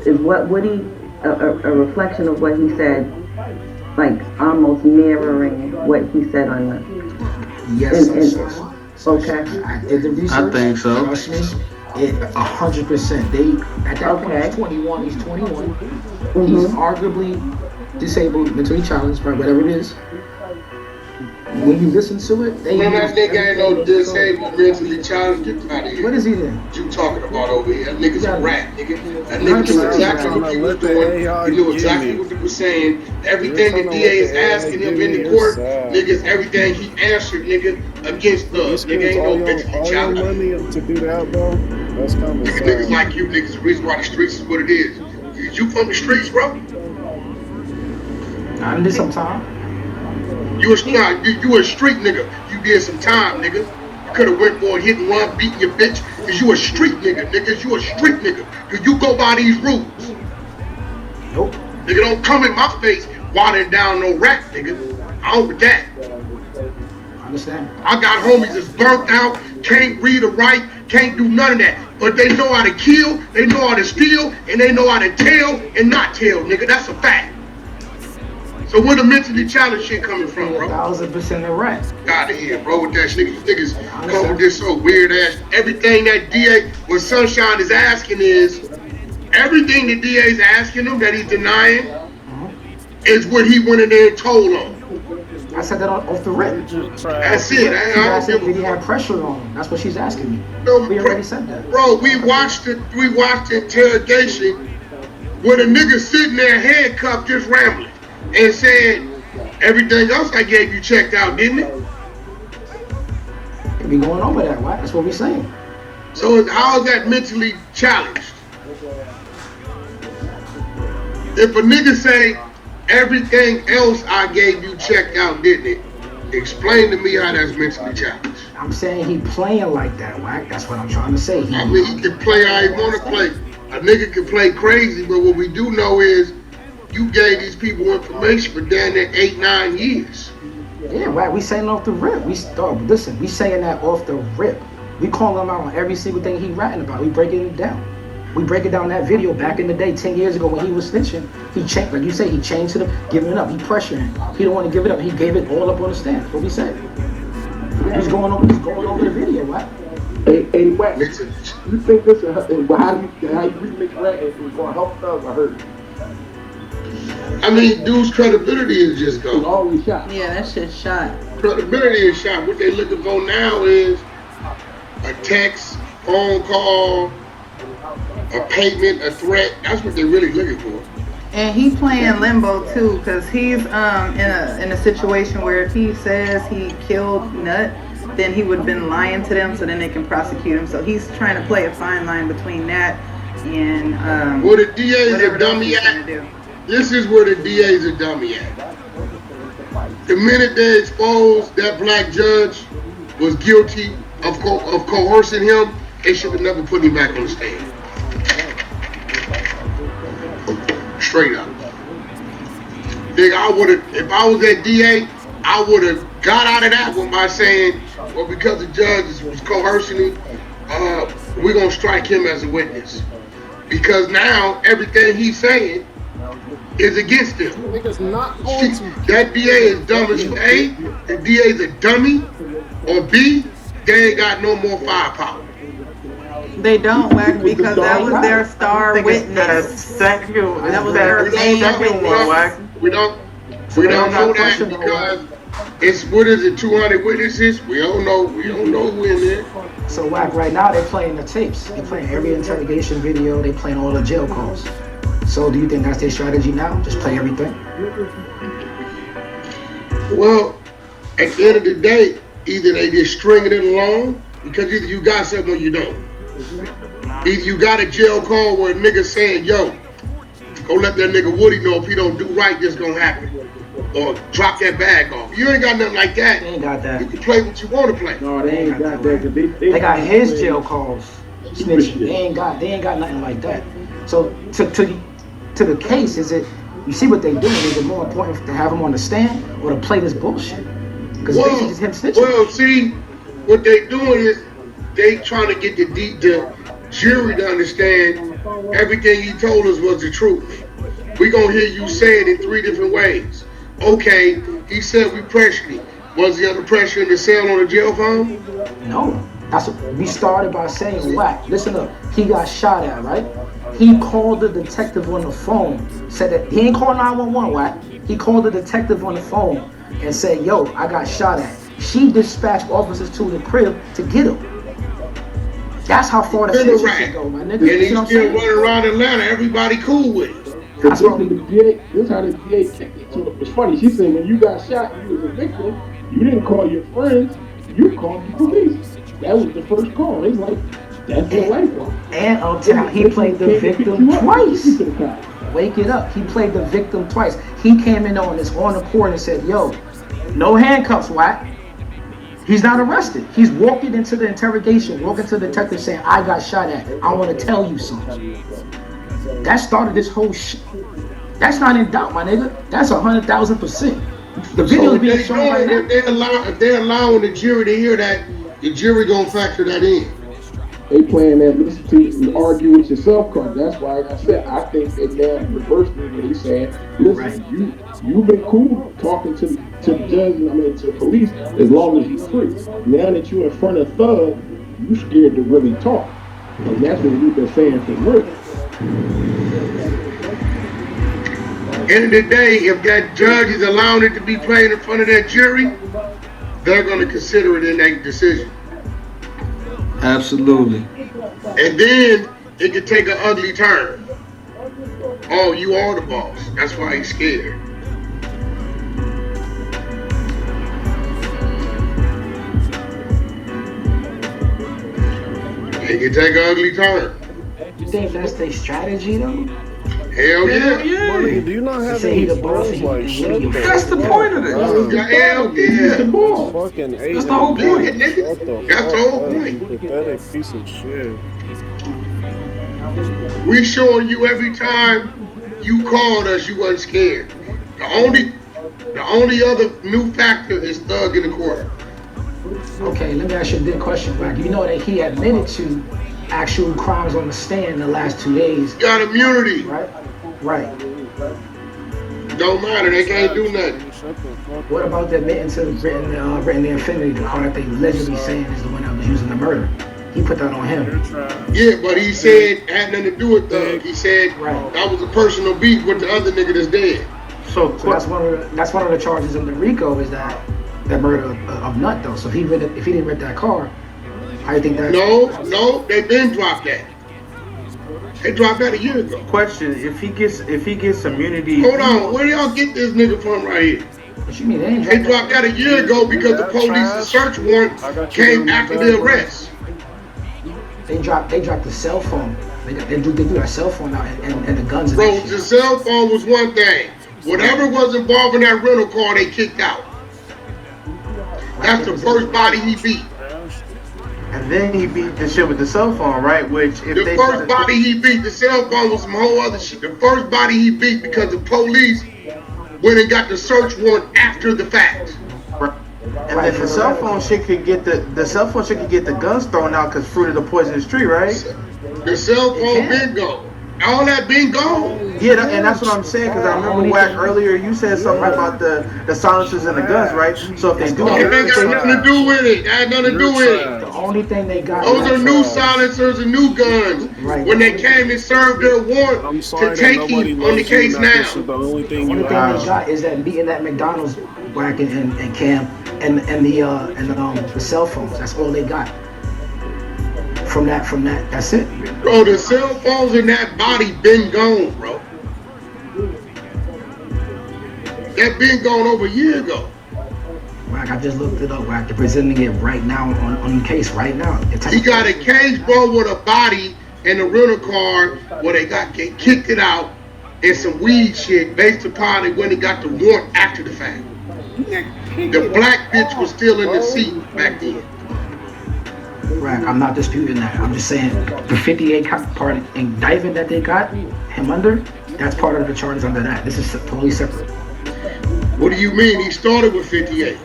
is what Woody a reflection of what he said, like almost mirroring what he said on the. Yes, okay. I did the research. I think so. Trust me, 100%. They at that point he's 21. He's 21. He's arguably disabled, mentally challenged, right? Whatever it is. When you listen to it, they man, that nigga ain't no disabled, mentally challenged. Get out of here. What is he then? What you talking about over here? That nigga's a rat, nigga. That nigga knew exactly what he was doing. He knew exactly what he was saying. Everything the DA is asking him in the court, niggas, everything he answered, nigga, against us. Nigga ain't no mentally challenged. Money to do that, bro. That's kind of niggas like you, niggas, the reason why the streets is what it is. You from the streets, bro? I did some time. You a street nigga. You did some time, nigga. You could have went for a hit and run, beating your bitch. Cause you a street nigga, nigga. You a street nigga. Cause you go by these rules. Nope. Nigga, don't come in my face watering down no rat, nigga. I don't with that. I understand. I got homies that's burnt out, can't read or write, can't do none of that. But they know how to kill, they know how to steal, and they know how to tell and not tell, nigga. That's a fact. So where the mentally challenged shit coming from, bro? 1,000% a rat. Out of here, bro, with that shit. You niggas come with this so weird ass. Everything that DA, what Sunshine is asking is, everything the DA is asking him that he's denying is what he went in there and told him. I said that off the rip. That's it. Did he have pressure on him? That's what she's asking me. No, we already said that. Bro, we watched the interrogation where the nigga sitting there handcuffed just rambling and said, everything else I gave you checked out, didn't it? We going over that, right? That's what we're saying. So how is that mentally challenged? If a nigga say, everything else I gave you checked out, didn't it? Explain to me how that's mentally challenged. I'm saying he playing like that, Wack. That's what I'm trying to say. I mean, he can play how he want to play. A nigga can play crazy, but what we do know is you gave these people information for damn near 8-9 years. Yeah, Wack, we saying off the rip. We saying that off the rip. We call him out on every single thing he ratting about. We breaking it down. We breaking down that video back in the day, 10 years ago when he was snitching. He changed, like you say, he changed to the giving it up. He pressuring. He don't want to give it up. He gave it all up on the stand. That's what we said. He's going over the video, Wack. Hey, Wack, you think this how you remix rap is going to help us or hurt? I mean, dude's credibility is just gone. It's always shot. Yeah, that shit's shot. Credibility is shot. What they looking for now is a text, phone call, a payment, a threat. That's what they're really looking for. And he playing limbo too, because he's in a situation where if he says he killed Nut, then he would have been lying to them, so then they can prosecute him. So he's trying to play a fine line between that and well, the DA is a dummy at. This is where the DA is a dummy at. The minute they exposed that black judge was guilty of coercing him, they should have never put him back on the stand. Straight up. Nigga, if I was that DA, I would have got out of that one by saying, well, because the judge was coercing him, we're going to strike him as a witness. Because now everything he's saying is against him. That DA is dumb as A, the DA is a dummy, or B, they ain't got no more firepower. They don't, Wack, because that was their star witness. Thank you. That was their main witness. We don't know that because it's, what is it, 200 witnesses? We don't know who in there. So Wack, right now they're playing the tapes. They're playing every interrogation video. They're playing all the jail calls. So do you think that's their strategy now? Just play everything? Well, at the end of the day, either they just stringing it along, because either you got something or you don't. Either you got a jail call where a nigga saying, yo, go let that nigga Woody know if he don't do right, this gonna happen. Or drop that bag off. You ain't got nothing like that. They ain't got that. You can play what you want to play. No, they ain't got that. They got his jail calls. Snitching. They ain't got nothing like that. So to the case, is it, you see what they doing? Is it more important to have him on the stand or to play this bullshit? Because basically it's him snitching. Well, see, what they doing is they trying to get the jury to understand everything he told us was the truth. We gonna hear you say it in 3 different ways. Okay, he said we pressured him. Was he under pressure in the cell on the jail phone? No. That's what we started by saying. Whack. Listen up. He got shot at, right? He called the detective on the phone. Said that he ain't called 911. Whack. He called the detective on the phone and said, "Yo, I got shot at." She dispatched officers to the crib to get him. That's how far the snitching go, my nigga. And he's still running around Atlanta. Everybody cool with it. So this is how the DA kicked it to him. It's funny. She said when you got shot, you was a victim. You didn't call your friends. You called the police. That was the first call. It's like, that's your lifeline. And on top, he played the victim twice. Wake it up. He played the victim twice. He came in on this on the court and said, "Yo, no handcuffs, Whack." He's not arrested. He's walking into the interrogation, walking to the detective saying, "I got shot at. I want to tell you something." That started this whole shit. That's not in doubt, my nigga. That's 100,000%. The video is being shown right now. If they're allowing the jury to hear that, the jury gonna factor that in. They playing that listen to argue with yourself card. That's why I said I think they now reverse me when they saying, listen, you've been cool talking to the judge, to the police as long as you're free. Now that you're in front of thug, you scared to really talk. And that's what we've been saying for real. End of the day, if that judge is allowing it to be played in front of that jury, they're going to consider it in that decision. Absolutely. And then it could take an ugly turn. Oh, you are the boss. That's why he's scared. It could take an ugly turn. You think that's their strategy though? Hell yeah. Money, do you not have any friends like shut the That's the point of it. Hell yeah. fucking That's the whole point. That's the whole point. Pathetic piece of shit. We showing you every time you called us, you wasn't scared. The only other new factor is thug in the court. Okay, let me ask you a big question, Wack. You know that he admitted to actual crimes on the stand in the last 2 days. Got immunity. Right? Right. Don't matter, they can't do nothing. What about the admitting to written the Infinity, the car that they allegedly saying is the one that was using the murder? He put that on him. Yeah, but he said it had nothing to do with thug. He said that was a personal beef with the other nigga that's dead. So that's one of the charges in the RICO is that murder of Nut though. So if he didn't rent that car, how do you think that? No, they been dropped that. They dropped that a year ago. Question: If he gets immunity, hold on, where y'all get this nigga from right here? What you mean they dropped that a year ago because the police's search warrant came after the arrest. They dropped the cell phone. They do that cell phone now and the guns. Bro, the cell phone was one thing. Whatever was involved in that rental car, they kicked out. That's the first body he beat. and then he beat the shit with the cell phone, right? Which if the they first body he beat, the cell phone was some whole other shit. The first body he beat because the police went and got the search warrant after the fact. And then the cell phone shit could get the cell phone shit could get the guns thrown out because fruit of the poisonous tree, right? The cell phone been gone. All that been gone. Yeah, and that's what I'm saying because I remember Wack earlier you said something about the silencers and the guns, right? So if they do, it ain't got nothing to do with it. That had nothing to do with it. The only thing they got. Those are new silencers and new guns. Right. When they came and served their warrant to take him on the case now. The only thing The you only thing they got is that meeting at McDonald's, Wack and Cam, and the cell phones. That's all they got. From that, that's it. Bro, the cell phones in that body been gone, bro. That been gone over a year ago. Wack, I just looked it up, Wack. They're presenting it right now on the case right now. He got a case, bro, with a body in a rental car where they kicked it out and some weed shit based upon it when he got the warrant after the fact. The black bitch was still in the seat back then. Right, I'm not disputing that. I'm just saying the 58 part indictment that they got him under, that's part of the charges under that. This is totally separate. What do you mean? He started with 58.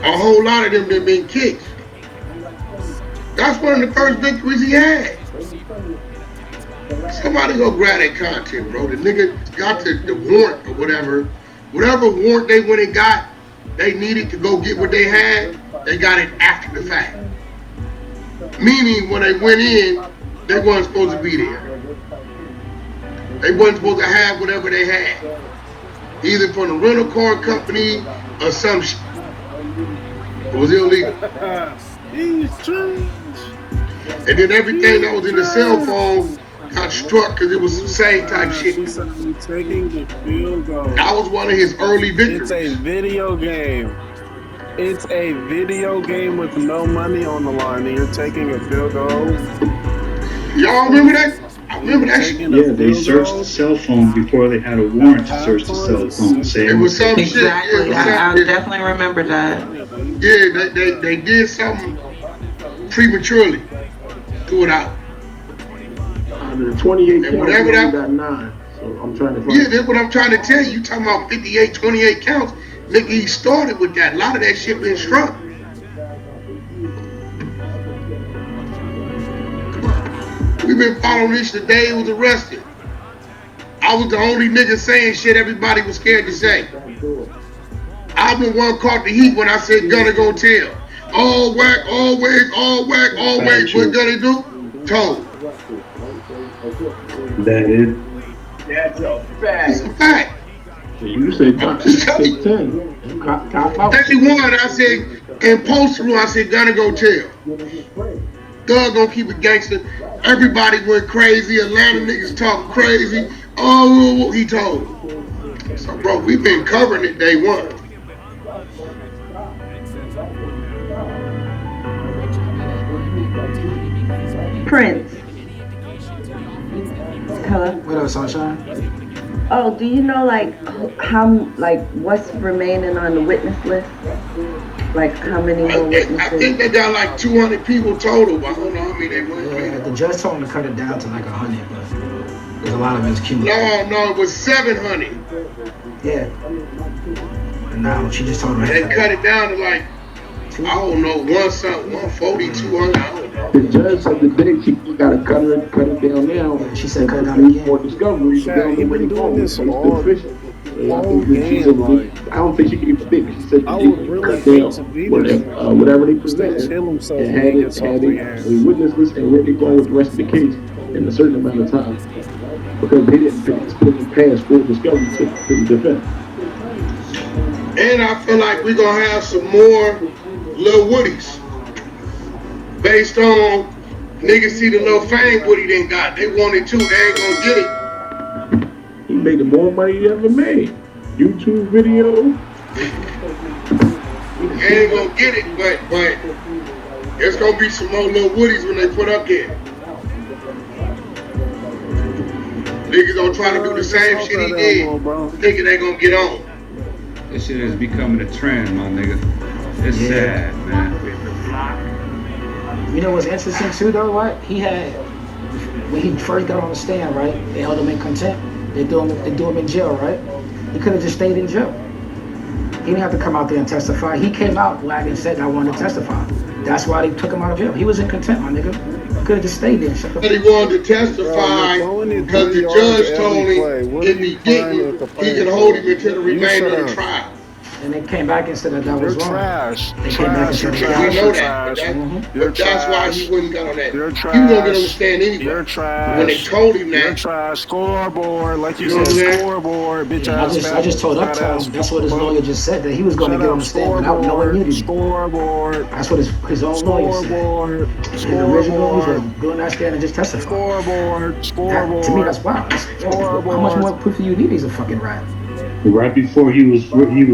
A whole lot of them been kicked. That's one of the first victories he had. Somebody go grab that content, bro. The nigga got the warrant or whatever warrant they went and got, they needed to go get what they had, they got it after the fact. Meaning when they went in, they wasn't supposed to be there. They wasn't supposed to have whatever they had. Either from the rental car company or some shit. It was illegal. And then everything that was in the cell phone got struck because it was the same type shit. That was one of his early victories. It's a video game. It's a video game with no money on the line, and you're taking a field goal. Y'all remember that? I remember that shit. Yeah, they searched the cell phone before they had a warrant to search the cell phone. It was some Exactly. shit. I definitely remember that. Yeah, they did something prematurely. Threw it out. The 28 And whatever counts, that- got 9. So I'm trying to find. Yeah, that's what I'm trying to tell you. You talking about 58, 28 counts. Nigga, he started with that. A lot of that shit been struck. We've been following this the day he was arrested. I was the only nigga saying shit everybody was scared to say. I'm the one caught the heat when I said Gunna go tell. All whack, always, all whack, always. What Gunna do? Told. That is. That's a fact. It's a fact. So you said I'm just telling you. 10. You cop out. 31, I said, in post-rule, I said, Gunna go tell. Thug gonna keep it gangster. Everybody went crazy. Atlanta niggas talking crazy. Oh, he told. So, bro, we've been covering it day one. Prince. Hello. What up, Sunshine? Oh, do you know what's remaining on the witness list? Like how many more I witnesses? think they got like 200 people total. I don't know how many they went. Yeah, the judge told him to cut it down to like 100, but there's a lot of it's cumulative. No, it was 700. Yeah. And now she just told him They cut it down to like, I don't know, 140, 200. I don't know. The judge said today she gotta cut it down now. She said cut it down again. More discovery. Yeah, he been doing this all game, I don't think she gave a big. She said I she would really hate to be this. whatever they presented. Kill himself And when he gets off had the a game. witness list and ready to go with the rest of the case in a certain amount of time. Because they didn't put it past full discovery to the defense. And I feel like we're going to have some more Lil Woodies. Based on niggas see the little fame Woody done got. They wanted to, they ain't going to get it. He made the more money he ever made. YouTube video. They ain't going to get it, but there's going to be some more Lil Woodies when they put up there. Niggas gonna try to do the same shit he did. Thinking they gonna get on. This shit is becoming a trend, my nigga. It's sad, man. You know what's interesting too, though, right? He had, when he first got on the stand, right? They held him in contempt. They threw him in jail, right? He could have just stayed in jail. He didn't have to come out there and testify. He came out black and said, I want to testify. That's why they took him out of jail. He was in contempt, my nigga. He could have just stayed there and shut the But he wanted to testify because the judge told him if he didn't, he could hold him until the remainder of the trial. And they came back and said that was You're wrong. trash. They came back and said We that know was that. You're But that's why trash. he wouldn't got on that. You're He was gonna get on the trash. stand anyway. You're trash. When they told him You're that, trash. Scoreboard, like you You know said, what I'm saying? scoreboard, bitch I just told Uptown, that's what his lawyer just said, that he was going to get on the stand without no immunity. Scoreboard. That's what his own lawyer said. Scoreboard. His original he was Scoreboard. going to go on that stand and just testify. Scoreboard. That, Scoreboard. to me, that's wild. How much more proof do you need? He's a fucking rat. Right before he was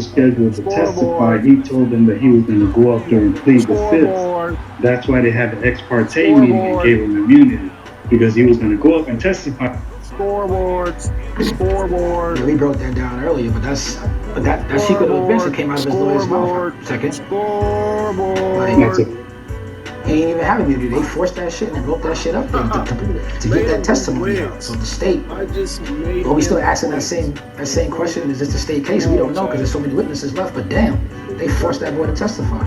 scheduled to testify, he told them that he was going to go up there and plead the Scoreboard. fifth. That's why they had the ex parte meeting and gave him immunity, because he was going to go up and testify. Scoreboards. Scoreboard. You know, he broke that down earlier, but that secret of events that came out of his lawyer's mouth for a second. Scoreboard. That's a, He didn't even have immunity. They forced that shit and wrote that shit up there to get that testimony out. So the state, but we still asking that same question: is this the state case? We don't know because there's so many witnesses left. But damn, they forced that boy to testify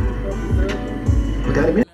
without immunity.